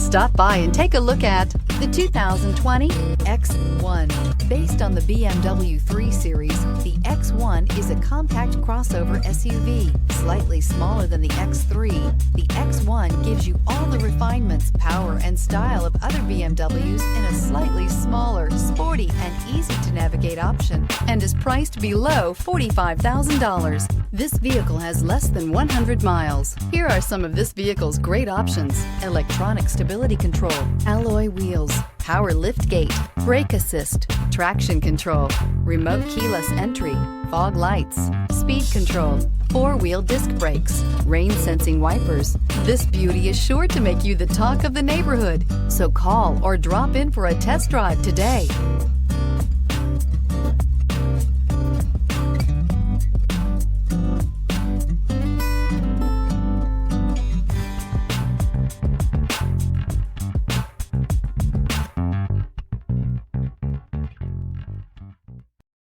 Stop by and take a look at the 2020 X1. Based on the BMW 3 Series, the X1 is a compact crossover SUV, slightly smaller than the X3. The X1 gives you all the refinements, power, and style of other BMWs in a slightly smaller, sporty, and easy-to-navigate option, and is priced below $45,000. This vehicle has less than 100 miles. Here are some of this vehicle's great options: electronic stability control, alloy wheels, power liftgate, brake assist, traction control, remote keyless entry, fog lights, speed control, four-wheel disc brakes, rain sensing wipers. This beauty is sure to make you the talk of the neighborhood. So call or drop in for a test drive today.